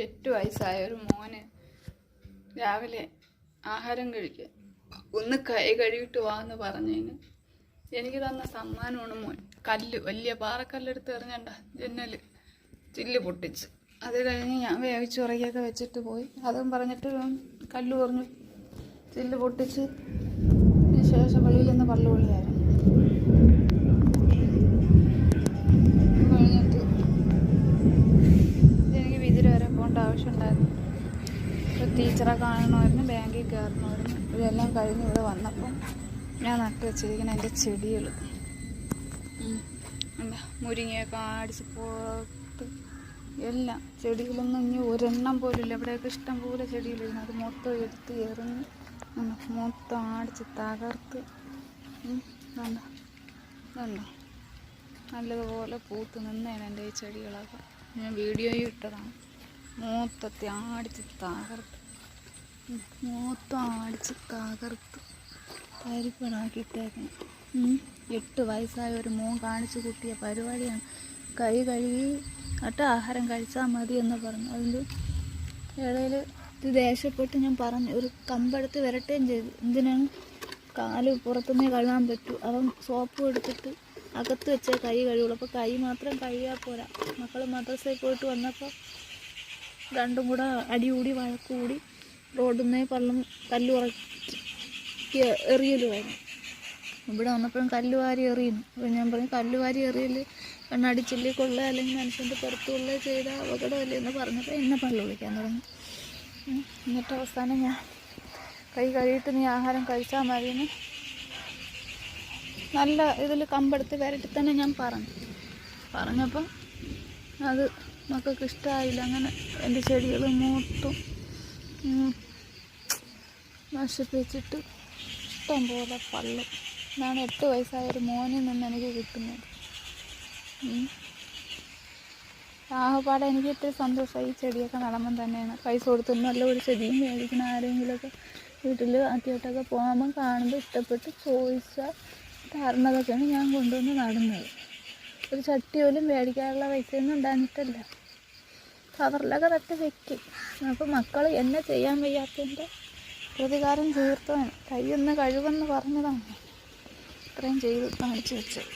8 വയസ്സായ ഒരു മോന് രാവിലെ ആഹാരം കഴിക്കുക ഒന്ന് കൈ കഴുകിയിട്ട് വാന്ന് പറഞ്ഞതിന് എനിക്ക് തന്ന സമ്മാനമാണ് മോൻ. കല്ല്, വലിയ പാറക്കല്ലെടുത്ത് എറിഞ്ഞണ്ട ജന്നൽ ചില്ല് പൊട്ടിച്ച്. അത് കഴിഞ്ഞ് ഞാൻ വേവിച്ചുറയൊക്കെ വെച്ചിട്ട് പോയി. അതും പറഞ്ഞിട്ട് കല്ല് പറഞ്ഞു ചില്ല് പൊട്ടിച്ച്. ശേഷം വെളിയിൽ നിന്ന് പള്ളുപൊളിയായിരുന്നു. കഴിഞ്ഞിട്ട് എനിക്ക് വിതിര വരെ പോകേണ്ട ആവശ്യമുണ്ടായിരുന്നു. ഒരു ടീച്ചറെ കാണണമായിരുന്നു, ബാങ്കിൽ കയറണമായിരുന്നു. ഇതെല്ലാം കഴിഞ്ഞ് ഇവിടെ വന്നപ്പം ഞാൻ നട്ട് വെച്ചിരിക്കുന്ന എൻ്റെ ചെടികൾ എന്താ മുരിങ്ങയൊക്കെ അടിച്ച് പോട്ട് എല്ലാം ചെടികളൊന്നും ഇനി ഒരെണ്ണം പോലും ഇല്ല. ഇവിടെയൊക്കെ ഇഷ്ടം പോലെ ചെടികളിരുന്നു. അത് മൊത്തം എടുത്ത് എറിഞ്ഞ് മൊത്തം അടിച്ച് തകർത്ത് കണ്ടോ നല്ലതുപോലെ പൂത്ത് നിന്നേനെ എൻ്റെ ഈ ചെടികളൊക്കെ. ഞാൻ വീഡിയോയും ഇട്ടതാണ്. മൊത്തത്തെ അടിച്ച് തകർത്ത് പരിപ്പണാക്കിയിട്ടേക്കണം. 8 വയസ്സായ ഒരു മോൻ കാണിച്ചു കൂട്ടിയ പരിപാടിയാണ്. കൈ കഴുകി എന്നിട്ട് ആഹാരം കഴിച്ചാൽ മതി എന്ന് പറഞ്ഞു. അതിൻ്റെ ഇടയിൽ ഇത് ദേഷ്യപ്പെട്ട് ഞാൻ പറഞ്ഞു, ഒരു കമ്പെടുത്ത് വരട്ടുകയും ചെയ്തു. എന്തിനാണ് കാല് പുറത്തുനിന്നേ കഴുകാൻ പറ്റൂ. അവൻ സോപ്പ് എടുത്തിട്ട് അകത്ത് വെച്ചേ കൈ കഴുകുള്ളൂ. അപ്പോൾ കൈ മാത്രം കഴുകിയാൽ പോരാ. മക്കൾ മദ്രസയിൽ പോയിട്ട് വന്നപ്പോൾ രണ്ടും കൂടെ അടികൂടി വഴക്കുകൂടി റോഡിൽ നിന്ന് കല്ല് ഉറക്കി എറിയലുമായിരുന്നു. ഇവിടെ വന്നപ്പോഴും കല്ല് വാരി എറിയുന്നു. അപ്പോൾ ഞാൻ പറഞ്ഞു, കല്ല് വാരി എറിയൽ കണ്ണടിച്ചില്ലേ കൊള്ളുക, അല്ലെങ്കിൽ മനുഷ്യൻ്റെ പുറത്ത് കൊള്ളുക ചെയ്താൽ അപകടമല്ലേ എന്ന് പറഞ്ഞപ്പോൾ എന്നെ പള്ളി വിളിക്കാൻ തുടങ്ങി. എന്നിട്ട് അവസാനം ഞാൻ കൈ കഴുകിയിട്ട് നീ ആഹാരം കഴിച്ചാൽ മതിയെന്ന് നല്ല ഇതിൽ കമ്പെടുത്ത് വരട്ടി തന്നെ ഞാൻ പറഞ്ഞപ്പം അത് മക്കൾക്ക് ഇഷ്ടമായില്ല. അങ്ങനെ എൻ്റെ ചെടികൾ മൊത്തം നശിപ്പിച്ചിട്ട് ഇഷ്ടം പോലെ പള്ളി. ഇതാണ് 8 വയസ്സായ ഒരു മോനിൽ നിന്ന് എനിക്ക് കിട്ടുന്നത്. ആകെപ്പാടെ എനിക്ക് ഇത്തിരി സന്തോഷമായി. ഈ ചെടിയൊക്കെ നടമ്പം തന്നെയാണ്. പൈസ കൊടുത്തൊന്നും നല്ല ഒരു ചെടിയും മേടിക്കുന്ന ആരെങ്കിലുമൊക്കെ വീട്ടിൽ ആദ്യമായിട്ടൊക്കെ പോകുമ്പം കാണുമ്പോൾ ഇഷ്ടപ്പെട്ട് ചോദിച്ചാൽ തരണതൊക്കെയാണ് ഞാൻ കൊണ്ടുവന്ന് നടുന്നത്. ഒരു ചട്ടി പോലും മേടിക്കാനുള്ള പൈസയൊന്നും ഉണ്ടാഞ്ഞിട്ടല്ല, കവറിലൊക്കെ തട്ടി വെക്കും. അപ്പോൾ മക്കൾ എന്നെ ചെയ്യാൻ വയ്യാത്തതിൻ്റെ പ്രതികാരം തീർത്തതാണ്. കൈയൊന്ന് കഴിവെന്ന് പറഞ്ഞതാണ് ഇത്രയും ചെയ്ത് കാണിച്ചു വെച്ചത്.